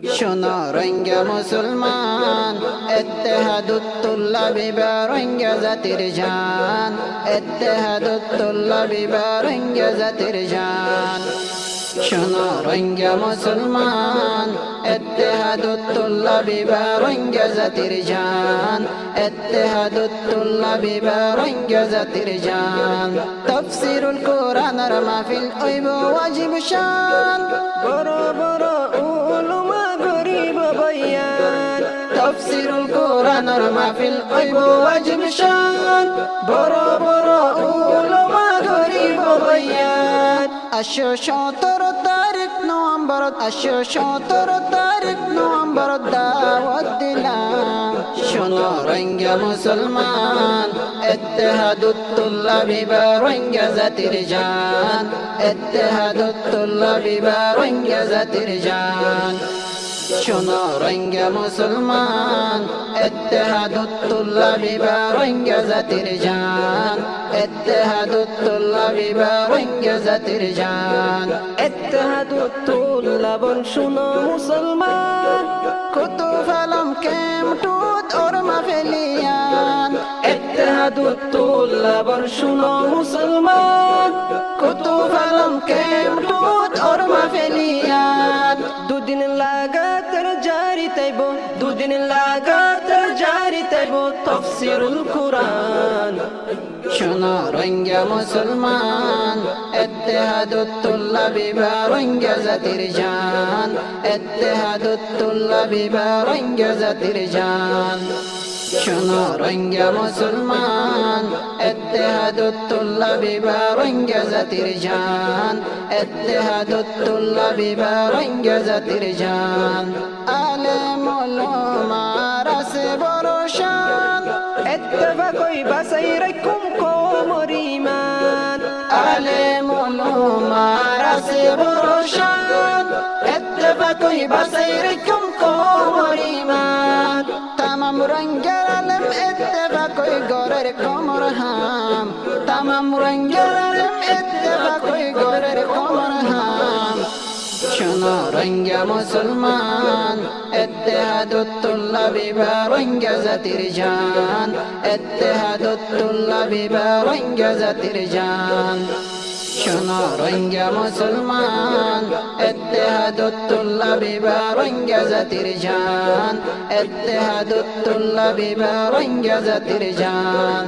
শোনো রোহিঙ্গা মুসলমান, ইত্তেহাদুত তুল্লাবি বা রোহিঙ্গা জাতির জান, ইত্তেহাদুত তুল্লাবি বা রোহিঙ্গা জাতির জান। শোনো রোহিঙ্গা মুসলমান, ইত্তেহাদুত তুল্লাবি বা রোহিঙ্গা জাতির জান, ইত্তেহাদুত তুল্লাবি বা রোহিঙ্গা জাতির জান। তাফসীরুল কোরআনের মাহফিল হইব ওয়াজিব শান, বড় বড় উলুমা গরিব বয়ান। তাফসীরুল কোরআনের মাহফিল হইব ওয়াজিব শান, বড় বড় উলুমা গরিব বয়ান। 17 তারিখ নভেম্বর, 17 তারিখ নভেম্বর দাওয়াত দিলাম। শোনো রোহিঙ্গা মুসলমান, ইত্তেহাদুত তুল্লাবি বা রোহিঙ্গা জাতির জান, ইত্তেহাদুত তুল্লাবি বা রোহিঙ্গা জাতির জান। শোনো রোহিঙ্গা মুসলমান, ইত্তেহাদুত তুল্লাবি বা রোহিঙ্গা জাতির জান, ইত্তেহাদুত তুল্লাবি বা রোহিঙ্গা জাতির জান। ইত্তেহাদুত তুল্লাবন শুনো মুসলমান, কুতুব আলম কেমটুত ওর মাহফিলিয়ান। ইত্তেহাদুত তুল্লাবন শুনো মুসলমান, কুতুব আলম কেমটুত ওর মাহফিলিয়ান। দুদিন লাগাতার জারি তাইব, দুদিন লাগাতার জারি তাইব তাফসীরুল কুরআন। শোনো রোহিঙ্গা মুসলমান, ইত্তেহাদুত তুল্লাবি বা রোহিঙ্গা জাতির জান, ইত্তেহাদুত তুল্লাবি বা রোহিঙ্গা জাতির জান। শোনো রোহিঙ্গা মুসলমান, ইত্তেহাদুত তুল্লাবি বা রোহিঙ্গা জাতির জান, ইত্তেহাদুত তুল্লাবি বা রোহিঙ্গা জাতির জান। আলেম উলামার আছে বড় শান, ইত্তেফাকই বাসাই রাখুম কোমর ঈমান। আলেম উলামার আছে বড় শান, ইত্তেফাকই বাসাই রাখুম কোমর ঈমান। তামাম রোহিঙ্গার আলেম ইত্তেফাকই গরের কোমর হাম, তামাম রোহিঙ্গার আলেম ইত্তেফাকই গরের কোমর হাম। শোনো রোহিঙ্গা মুসলমান, ইত্তেহাদুত তুল্লাবি বা রোহিঙ্গা জাতির জান, ইত্তেহাদুত তুল্লাবি বা রোহিঙ্গা জাতির জান। শোনো রোহিঙ্গা মুসলমান, ইত্তেহাদুত তুল্লাবি বা রোহিঙ্গা জাতির জান, ইত্তেহাদুত তুল্লাবি বা রোহিঙ্গা জাতির জান।